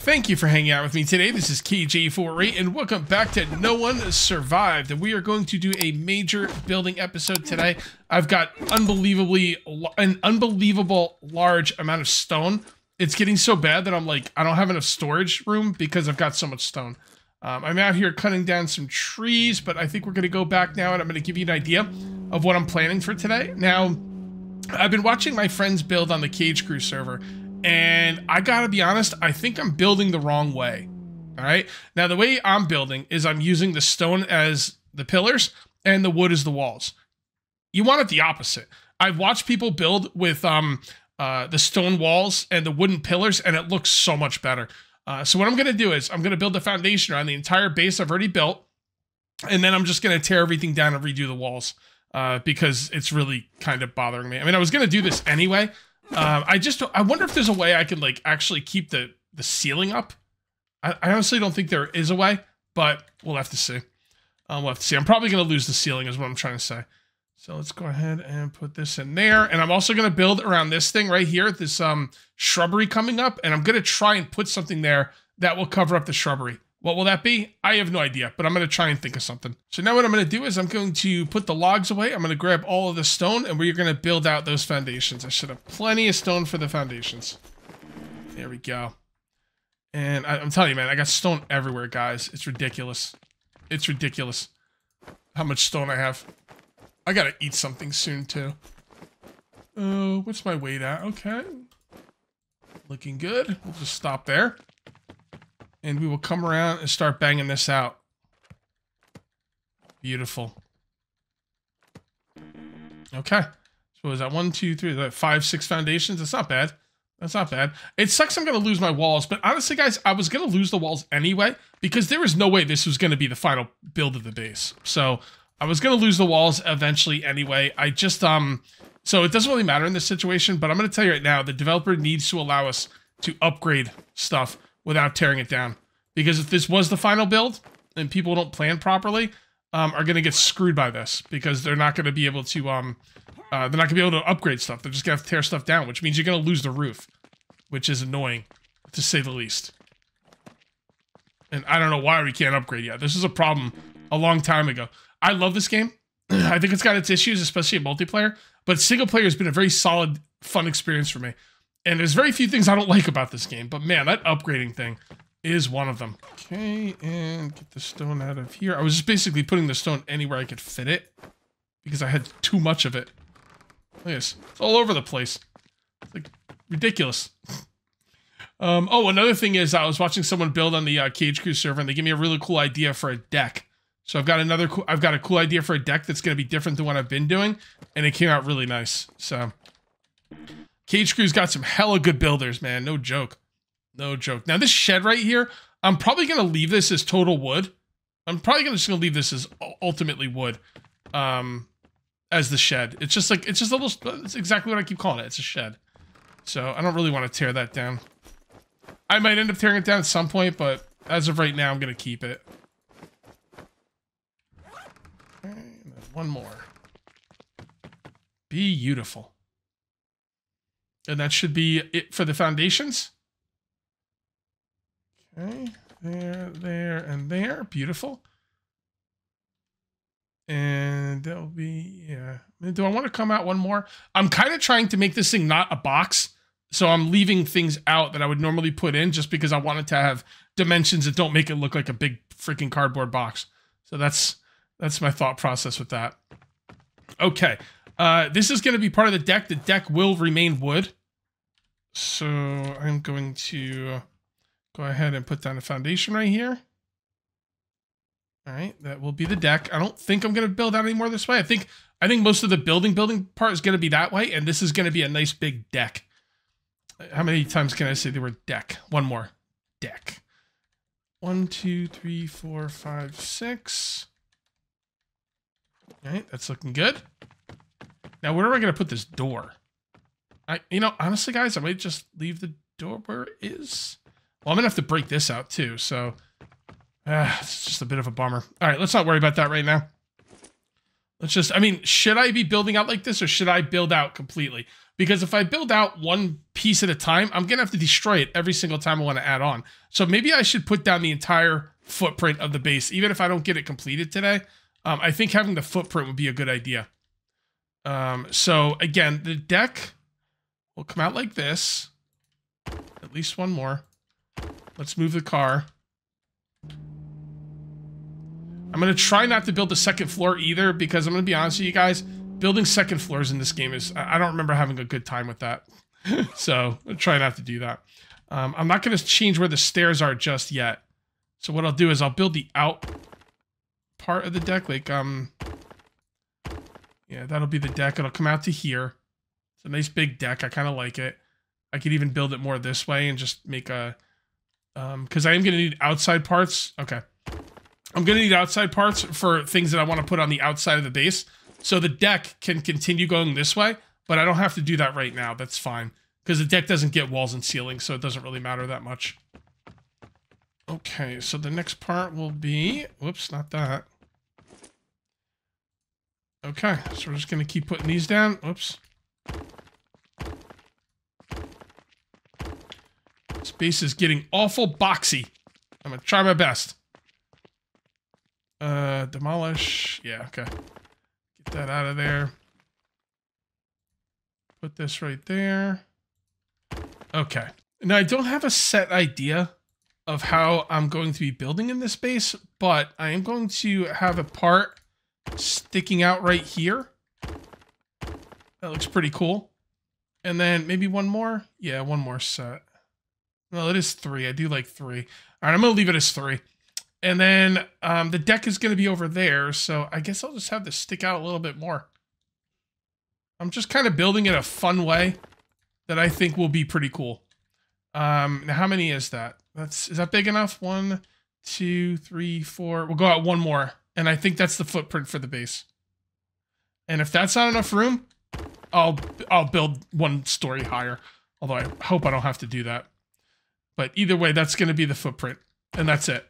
Thank you for hanging out with me today. This is KJ48, and welcome back to No One Survived. And we are going to do a major building episode today. I've got an unbelievable large amount of stone. It's getting so bad that I'm like, I don't have enough storage room because I've got so much stone. I'm out here cutting down some trees, but I think we're going to go back now, and I'm going to give you an idea of what I'm planning for today. Now, I've been watching my friends build on the Cage Crew server, and I gotta be honest, I think I'm building the wrong way. All right. Now, the way I'm building is I'm using the stone as the pillars and the wood as the walls. You want it the opposite. I've watched people build with the stone walls and the wooden pillars, and it looks so much better. So what I'm gonna do is I'm gonna build a foundation around the entire base I've already built, and then I'm just gonna tear everything down and redo the walls because it's really kind of bothering me. I mean, I was gonna do this anyway. I wonder if there's a way I could like actually keep the ceiling up. I honestly don't think there is a way, but we'll have to see. We'll have to see. I'm probably going to lose the ceiling is what I'm trying to say. So let's go ahead and put this in there. And I'm also going to build around this thing right here, this shrubbery coming up. And I'm going to try and put something there that will cover up the shrubbery. What will that be? I have no idea, but I'm going to try and think of something. So now what I'm going to do is I'm going to put the logs away. I'm going to grab all of the stone, and we're going to build out those foundations. I should have plenty of stone for the foundations. There we go. And I'm telling you, man, I got stone everywhere, guys. It's ridiculous. It's ridiculous how much stone I have. I got to eat something soon, too. Oh, what's my weight at? Okay. Looking good. We'll just stop there. And we will come around and start banging this out. Beautiful. Okay. So is that 1, 2, 3, 5, 6 foundations? That's not bad. That's not bad. It sucks I'm going to lose my walls. But honestly, guys, I was going to lose the walls anyway, because there was no way this was going to be the final build of the base. So I was going to lose the walls eventually anyway. I just, so it doesn't really matter in this situation, but I'm going to tell you right now, the developer needs to allow us to upgrade stuff without tearing it down. Because if this was the final build and people don't plan properly, are going to get screwed by this, because they're not going to be able to upgrade stuff. They're just going to have to tear stuff down, which means you're going to lose the roof, which is annoying, to say the least. And I don't know why we can't upgrade yet. This is a problem a long time ago. I love this game. I think it's got its issues, especially in multiplayer, but single player has been a very solid, fun experience for me. And there's very few things I don't like about this game, but man, that upgrading thing is one of them. Okay, and get the stone out of here. I was just basically putting the stone anywhere I could fit it, because I had too much of it. Look at this. It's all over the place. It's like ridiculous. Oh, another thing is I was watching someone build on the Cage Crew server, and they gave me a really cool idea for a deck. So I've got a cool idea for a deck that's going to be different than what I've been doing, and it came out really nice. So Cage Crew's got some hella good builders, man. No joke. No joke. Now, this shed right here, I'm probably going to leave this as total wood. I'm probably just going to leave this as ultimately wood as the shed. It's just like, it's exactly what I keep calling it. It's a shed. So I don't really want to tear that down. I might end up tearing it down at some point, but as of right now, I'm going to keep it. Okay, and then one more. Beautiful. And that should be it for the foundations. Okay, there, and there. Beautiful. And that'll be, yeah. Do I want to come out one more? I'm kind of trying to make this thing not a box. So I'm leaving things out that I would normally put in just because I want it to have dimensions that don't make it look like a big freaking cardboard box. So that's my thought process with that. Okay. This is going to be part of the deck. The deck will remain wood. So I'm going to go ahead and put down a foundation right here. All right, that will be the deck. I don't think I'm going to build out any more this way. I think most of the building part is going to be that way, and this is going to be a nice big deck. How many times can I say the word deck? One more. Deck. 1, 2, 3, 4, 5, 6. All right, that's looking good. Now, where am I going to put this door? You know, honestly, guys, I might just leave the door where it is. Well, I'm going to have to break this out, too, so it's just a bit of a bummer. All right, let's not worry about that right now. Let's just, I mean, should I be building out like this or should I build out completely? Because if I build out one piece at a time, I'm going to have to destroy it every single time I want to add on. So maybe I should put down the entire footprint of the base, even if I don't get it completed today. I think having the footprint would be a good idea. So again, the deck will come out like this. At least one more. Let's move the car. I'm going to try not to build the second floor either, because I'm going to be honest with you guys, building second floors in this game is, I don't remember having a good time with that. So I'll try not to do that. I'm not going to change where the stairs are just yet. So what I'll do is I'll build the out part of the deck. Like, yeah, that'll be the deck. It'll come out to here. It's a nice big deck. I kind of like it. I could even build it more this way and just make a, because I am going to need outside parts. Okay. I'm going to need outside parts for things that I want to put on the outside of the base. So the deck can continue going this way, but I don't have to do that right now. That's fine. Because the deck doesn't get walls and ceilings, so it doesn't really matter that much. Okay, so the next part will be... Whoops, not that. Okay, so we're just going to keep putting these down. Whoops. This base is getting awful boxy. I'm going to try my best. Demolish. Yeah, okay. Get that out of there. Put this right there. Okay. Now, I don't have a set idea of how I'm going to be building in this base, but I am going to have a part sticking out right here. That looks pretty cool. And then maybe one more? Yeah, one more set. Well, it is 3. I do like 3. All right, I'm going to leave it as 3. And then the deck is going to be over there, so I guess I'll just have this stick out a little bit more. I'm just kind of building it a fun way that I think will be pretty cool. Now, how many is that? Is that big enough? 1, 2, 3, 4. We'll go out one more, and I think that's the footprint for the base. And if that's not enough room, I'll build one story higher. Although I hope I don't have to do that. But either way, that's going to be the footprint, and that's it.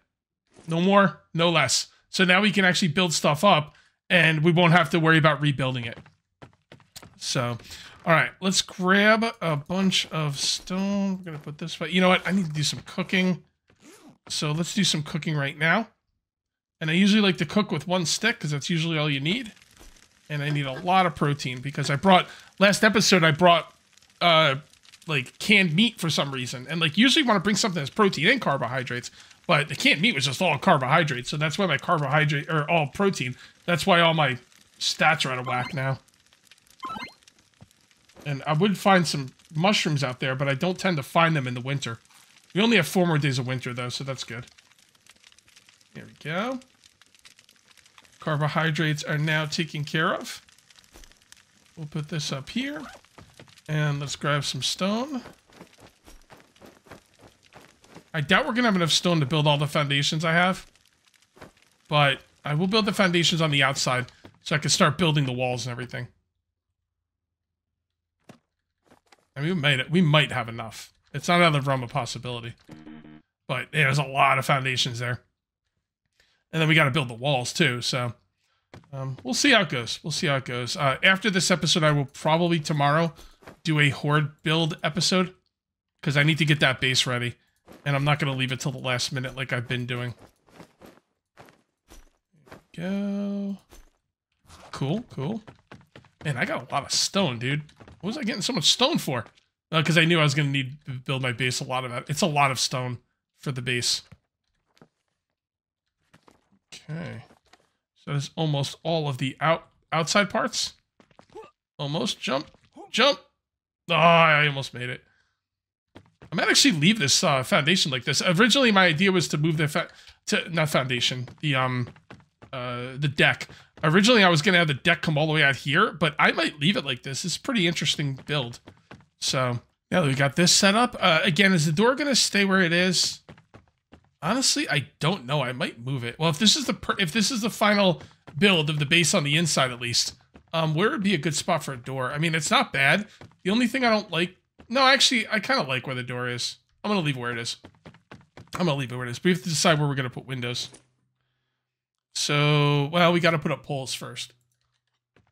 No more, no less. So now we can actually build stuff up, and we won't have to worry about rebuilding it. So, all right, let's grab a bunch of stone. We're going to put this way. You know what? I need to do some cooking. So let's do some cooking right now. And I usually like to cook with 1 stick, because that's usually all you need. And I need a lot of protein, because I brought... Last episode, I brought... like canned meat for some reason, and like usually want to bring something that's protein and carbohydrates, but the canned meat was just all carbohydrates, so that's why my carbohydrate or all protein. That's why all my stats are out of whack now. And I would find some mushrooms out there, but I don't tend to find them in the winter. We only have 4 more days of winter though, so that's good. There we go. Carbohydrates are now taken care of. We'll put this up here. And let's grab some stone. I doubt we're going to have enough stone to build all the foundations I have. But I will build the foundations on the outside so I can start building the walls and everything. I mean, we might have enough. It's not out of the realm of possibility. But yeah, there's a lot of foundations there. And then we got to build the walls too, so... we'll see how it goes. We'll see how it goes. After this episode, I will probably tomorrow... do a horde build episode, because I need to get that base ready, and I'm not going to leave it till the last minute like I've been doing. There we go. Cool, cool. Man, I got a lot of stone, dude. What was I getting so much stone for? Because I knew I was going to need to build my base a lot of that. It's a lot of stone for the base. Okay. So that's almost all of the outside parts. Almost. Jump. Jump. Oh, I almost made it. I might actually leave this foundation like this. Originally, my idea was to move the not foundation, the deck. Originally, I was gonna have the deck come all the way out here, but I might leave it like this. It's a pretty interesting build. So now that we got this set up, again, is the door gonna stay where it is? Honestly, I don't know. I might move it. Well, if this is the final build of the base on the inside, at least. Where would be a good spot for a door? I mean, it's not bad. The only thing I don't like... No, actually, I kind of like where the door is. I'm going to leave it where it is. I'm going to leave it where it is. We have to decide where we're going to put windows. So, well, we got to put up poles first.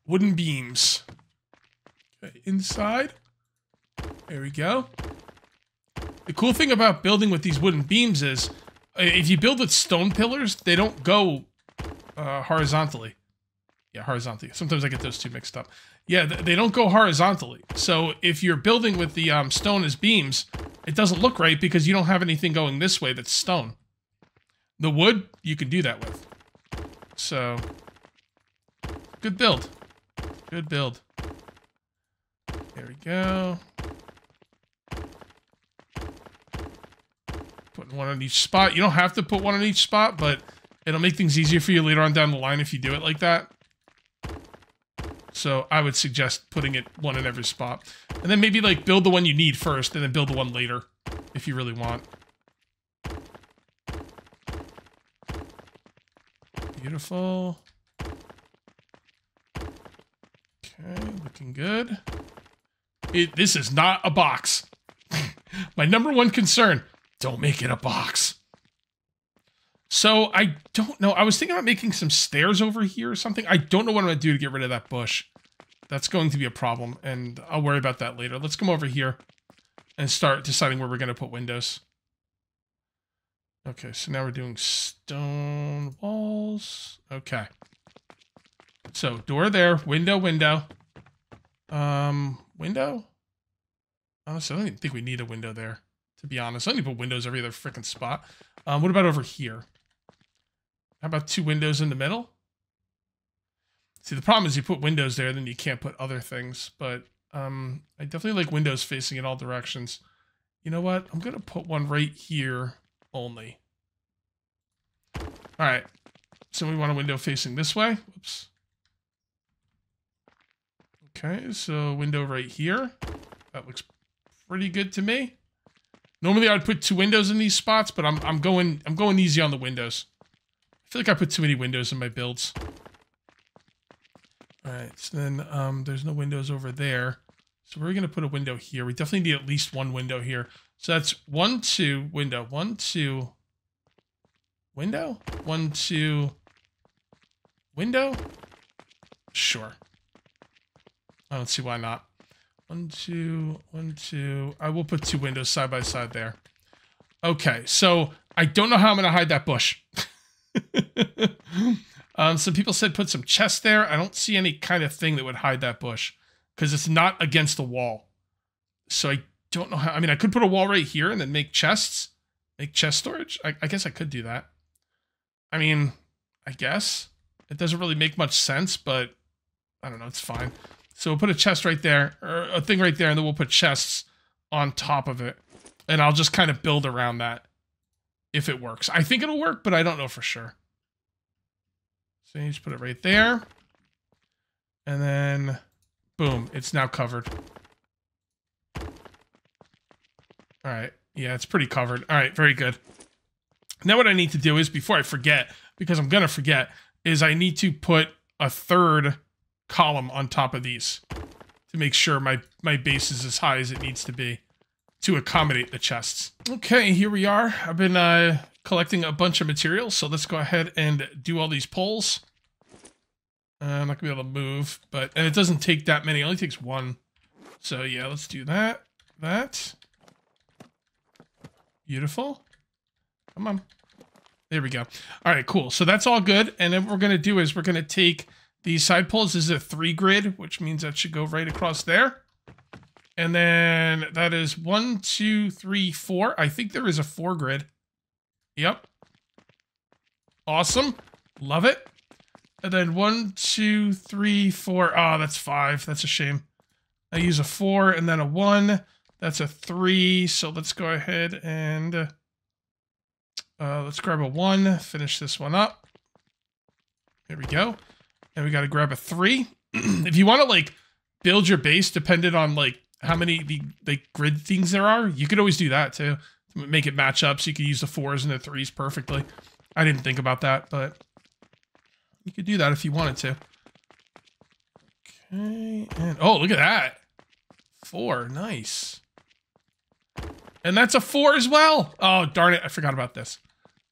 wooden beams. Okay, inside. There we go. The cool thing about building with these wooden beams is, if you build with stone pillars, they don't go horizontally. Yeah, horizontally. Sometimes I get those two mixed up. Yeah, they don't go horizontally. So if you're building with the stone as beams, it doesn't look right because you don't have anything going this way that's stone. The wood, you can do that with. So, good build. Good build. There we go. Putting one on each spot. You don't have to put one on each spot, but it'll make things easier for you later on down the line if you do it like that. So I would suggest putting it one in every spot. And then maybe like build the one you need first and then build the one later if you really want. Beautiful. Okay, looking good. This is not a box. My number one concern, don't make it a box. So I don't know. I was thinking about making some stairs over here or something. I don't know what I'm going to do to get rid of that bush. That's going to be a problem, and I'll worry about that later. Let's come over here and start deciding where we're going to put windows. Okay, so now we're doing stone walls. Okay. So door there, window, window. Window? Honestly, I don't even think we need a window there, to be honest. I don't need to put windows every other freaking spot. What about over here? How about 2 windows in the middle? See, the problem is you put windows there, then you can't put other things. But I definitely like windows facing in all directions. You know what? I'm going to put one right here only. All right. So we want a window facing this way. Whoops. Okay, so window right here. That looks pretty good to me. Normally I would put 2 windows in these spots, but I'm going easy on the windows. I feel like I put too many windows in my builds. All right, so then there's no windows over there. So we're going to put a window here. We definitely need at least 1 window here. So that's 1, 2, window, 1, 2, window, 1, 2, window. Sure. I don't see why not. 1, 2, 1, 2. I will put 2 windows side by side there. Okay, so I don't know how I'm going to hide that bush. Some people said put some chests there. I don't see any kind of thing that would hide that bush because it's not against the wall. So I don't know how. I mean, I could put a wall right here and then make chests, make chest storage. I guess I could do that. I mean, I guess it doesn't really make much sense, but I don't know. It's fine. So we'll put a chest right there, or a thing right there, and then we'll put chests on top of it. And I'll just kind of build around that if it works. I think it'll work, but I don't know for sure. So you just put it right there. And then, boom, it's now covered. All right. Yeah, it's pretty covered. All right, very good. Now what I need to do is, before I forget, because I'm going to forget, is I need to put a 3rd column on top of these to make sure my base is as high as it needs to be to accommodate the chests. Okay, here we are. I've been collecting a bunch of materials, so let's go ahead and do all these poles. I'm not gonna be able to move, and it doesn't take that many. It only takes 1. So yeah, let's do that. That. Beautiful. Come on. There we go. All right, cool. So that's all good. And then what we're gonna do is we're gonna take these side poles. This is a 3 grid, which means that should go right across there. And then that is 1, 2, 3, 4. I think there is a 4 grid. Yep. Awesome. Love it. And then 1, 2, 3, 4. Oh, that's 5. That's a shame. I use a 4 and then a 1. That's a 3. So let's go ahead and let's grab a 1. Finish this one up. There we go. And we got to grab a 3. If you want to like build your base dependent on like how many the grid things there are, you could always do that too. Make it match up so you could use the 4s and the 3s perfectly. I didn't think about that, but you could do that if you wanted to. Okay, and oh, look at that. 4, nice. And that's a 4 as well. Oh, darn it, I forgot about this.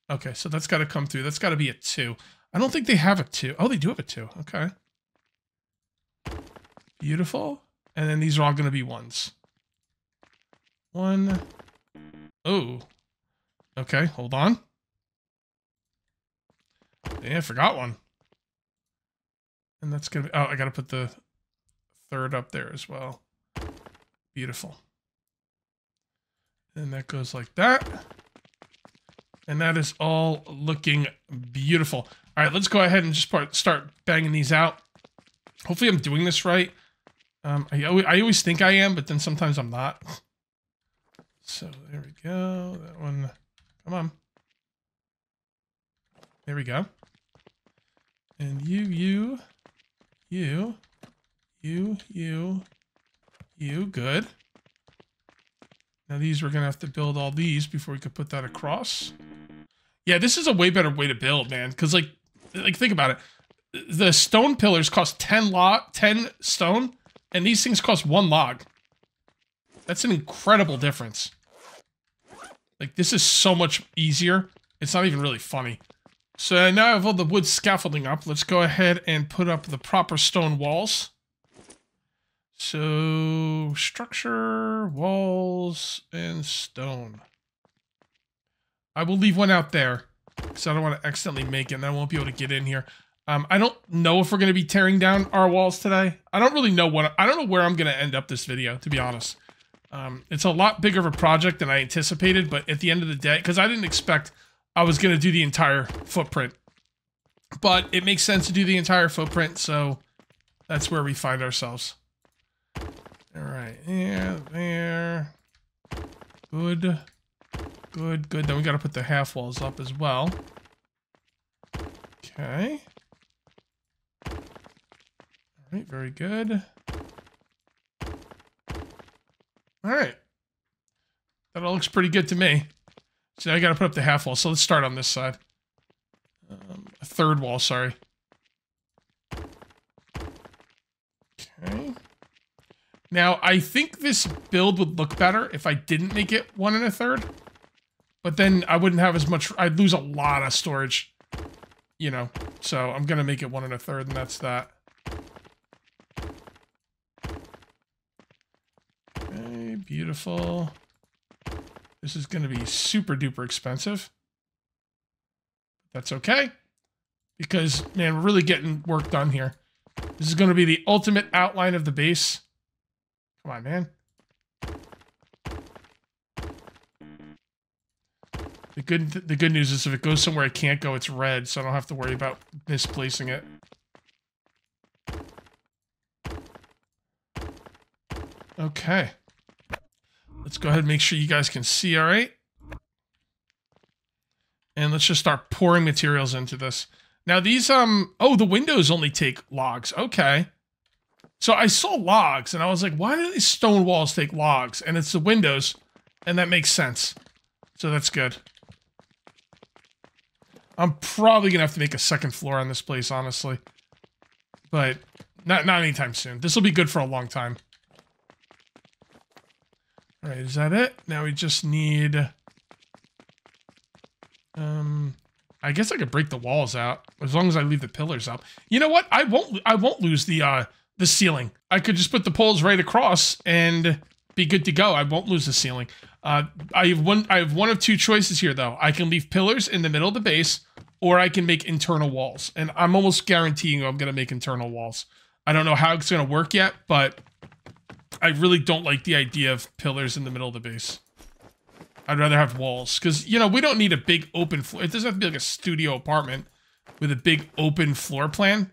Okay, so that's got to come through. That's got to be a 2. I don't think they have a 2. Oh, they do have a 2. Okay. Beautiful. And then these are all going to be 1s. 1. Oh. Okay, hold on. Yeah, I forgot one. And that's going to be... Oh, I got to put the 3rd up there as well. Beautiful. And that goes like that. And that is all looking beautiful. All right, let's go ahead and just start banging these out. Hopefully I'm doing this right. I always think I am, but then sometimes I'm not. So there we go. That one. Come on. There we go. And you. Good. Now these, we're going to have to build all these before we could put that across. Yeah, this is a way better way to build, man. Because, like think about it. The stone pillars cost 10 stone, and these things cost 1 log. That's an incredible difference. Like, this is so much easier. It's not even really funny. So now I have all the wood scaffolding up. Let's go ahead and put up the proper stone walls. So, structure, walls, and stone. I will leave one out there, because I don't want to accidentally make it, and I won't be able to get in here. I don't know if we're going to be tearing down our walls today. I don't really know I don't know where I'm going to end up this video, to be honest. It's a lot bigger of a project than I anticipated, but at the end of the day, because I didn't expect I was going to do the entire footprint. But it makes sense to do the entire footprint, so that's where we find ourselves. All right, there. Good. Then we got to put the half walls up as well. Okay. All right, very good. All right. That all looks pretty good to me. So now I got to put up the half wall. So let's start on this side. A 3rd wall, sorry. Okay. Now, I think this build would look better if I didn't make it 1 1/3. But then I wouldn't have as much... I'd lose a lot of storage. You know. So I'm going to make it 1 1/3, and that's that. Okay, beautiful. This is going to be super duper expensive. That's okay. Because, man, we're really getting work done here. This is going to be the ultimate outline of the base. Come on, man. The good news is if it goes somewhere it can't go, it's red, so I don't have to worry about misplacing it. Okay. Let's go ahead and make sure you guys can see, all right? And let's just start pouring materials into this. Now these, oh, the windows only take logs. Okay. So I saw logs, and I was like, why do these stone walls take logs? And it's the windows, and that makes sense. So that's good. I'm probably going to have to make a 2nd floor on this place, honestly. But not anytime soon. This will be good for a long time. All right, is that it? Now we just need... I guess I could break the walls out, as long as I leave the pillars up. You know what? I won't lose the ceiling. I could just put the poles right across and be good to go. I won't lose the ceiling. I have one of 2 choices here, though. I can leave pillars in the middle of the base, or I can make internal walls. And I'm almost guaranteeing I'm going to make internal walls. I don't know how it's going to work yet, but I really don't like the idea of pillars in the middle of the base. I'd rather have walls, because, you know, we don't need a big open floor. It doesn't have to be like a studio apartment with a big open floor plan.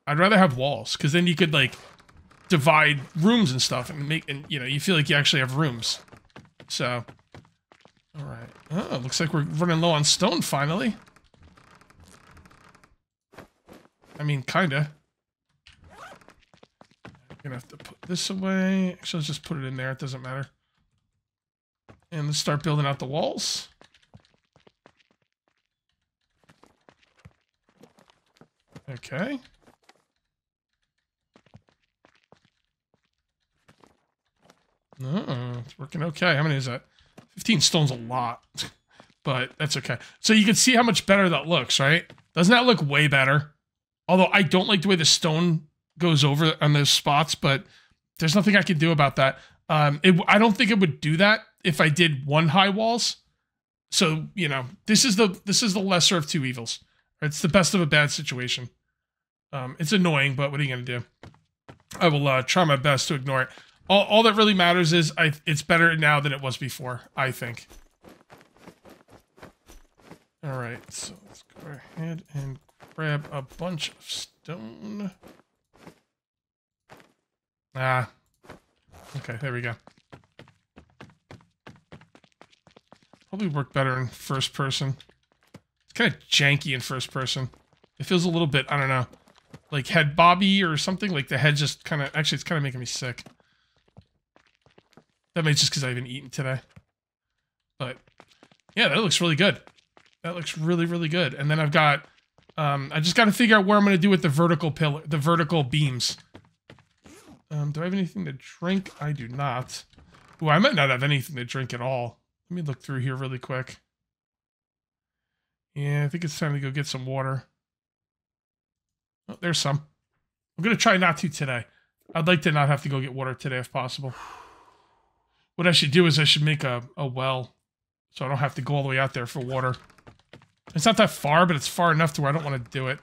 I'd rather have walls, because then you could, like, divide rooms and stuff and make, and, you know, you feel like you actually have rooms. So, all right. Oh, looks like we're running low on stone finally. I mean, kinda. I'm gonna have to put this away. Actually, let's just put it in there. It doesn't matter. And let's start building out the walls. Okay. No, it's working okay. How many is that? 15 stone's a lot, but that's okay. So you can see how much better that looks, right? Doesn't that look way better? Although I don't like the way the stone goes over on those spots, but there's nothing I can do about that. I don't think it would do that if I did one high walls. So, you know, this is the lesser of two evils. It's the best of a bad situation. It's annoying, but what are you going to do? I will try my best to ignore it. All that really matters is it's better now than it was before, I think. All right, so let's go ahead and grab a bunch of stone. Ah. Okay, there we go. Probably work better in first person. It's kind of janky in first person. It feels a little bit, I don't know, like head bobby or something. Like the head just kind of, actually it's kind of making me sick. That may just because I haven't eaten today. But yeah, that looks really good. That looks really, really good. And then I've got, I just got to figure out where I'm going to do with the vertical pillar, the vertical beams. Do I have anything to drink? I do not. Ooh, I might not have anything to drink at all. Let me look through here really quick. Yeah, I think it's time to go get some water. Oh, there's some. I'm going to try not to today. I'd like to not have to go get water today if possible. What I should do is I should make a well so I don't have to go all the way out there for water. It's not that far, but it's far enough to where I don't want to do it.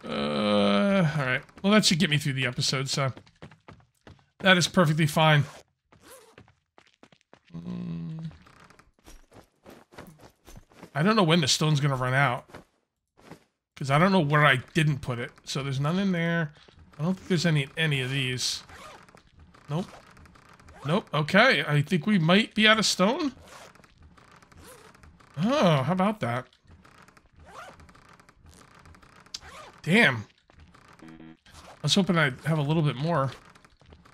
Alright. Well, that should get me through the episode, so that is perfectly fine. I don't know when the stone's going to run out. Because I don't know where I didn't put it. So there's none in there. I don't think there's any of these. Nope. Nope. Okay. I think we might be out of stone. Oh, how about that? Damn. I was hoping I'd have a little bit more.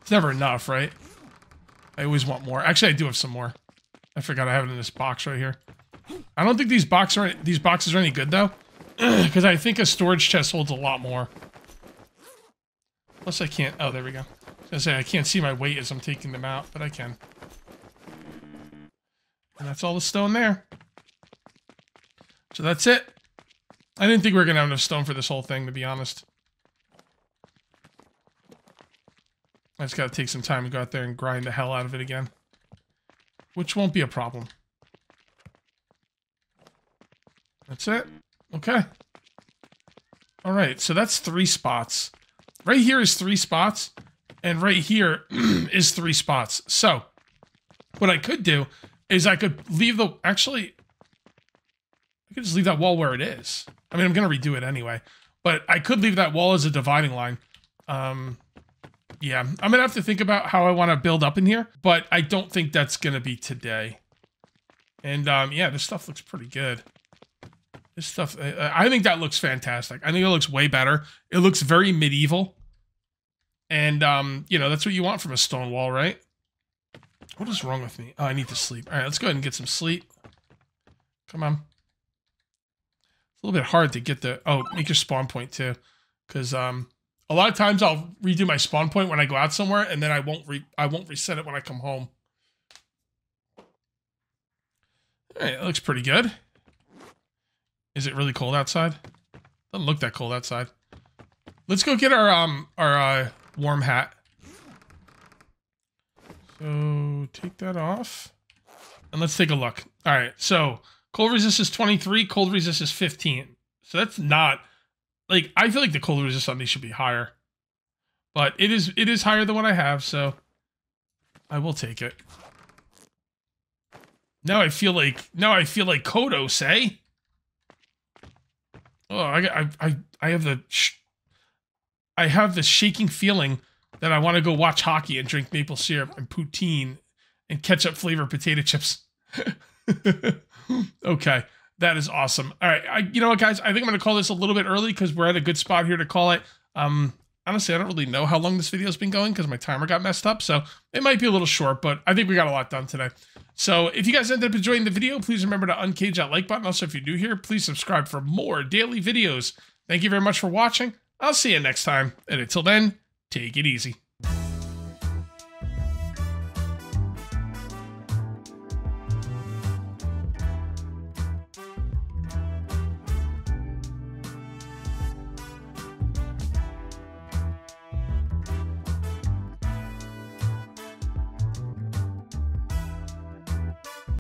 It's never enough, right? I always want more. Actually, I do have some more. I forgot I have it in this box right here. I don't think these boxes are any good, though. Because I think a storage chest holds a lot more. Plus I can't... Oh, there we go. I was gonna say, I can't see my weight as I'm taking them out, but I can. And that's all the stone there. So that's it. I didn't think we were going to have enough stone for this whole thing, to be honest. I just got to take some time to go out there and grind the hell out of it again. Which won't be a problem. That's it. Okay. Alright, so that's 3 spots. Right here is 3 spots. And right here is 3 spots. So, what I could do is I could leave the... Actually, I could just leave that wall where it is. I mean, I'm going to redo it anyway. But I could leave that wall as a dividing line. Yeah, I'm going to have to think about how I want to build up in here. But I don't think that's going to be today. And, yeah, this stuff looks pretty good. This stuff, I think that looks fantastic. I think it looks way better. It looks very medieval. And, you know, that's what you want from a stone wall, right? What is wrong with me? Oh, I need to sleep. All right, let's go ahead and get some sleep. Come on. It's a little bit hard to get the... Oh, make your spawn point, too. Because, a lot of times I'll redo my spawn point when I go out somewhere, and then I won't reset it when I come home. All right, that looks pretty good. Is it really cold outside? Doesn't look that cold outside. Let's go get our warm hat. So take that off. And let's take a look. All right, so cold resist is 23, cold resist is 15. So that's not... Like, I feel like the cold resist on these should be higher. But it is higher than what I have, so I will take it. Now I feel like Kodo, say. Oh, I have the shaking feeling that I want to go watch hockey and drink maple syrup and poutine and ketchup flavored potato chips. Okay, that is awesome. All right, you know what, guys? I think I'm going to call this a little bit early because we're at a good spot here to call it. Honestly, I don't really know how long this video's been going because my timer got messed up, so it might be a little short, but I think we got a lot done today. So if you guys ended up enjoying the video, please remember to uncage that like button. Also, if you're new here, please subscribe for more daily videos. Thank you very much for watching. I'll see you next time, and until then, take it easy.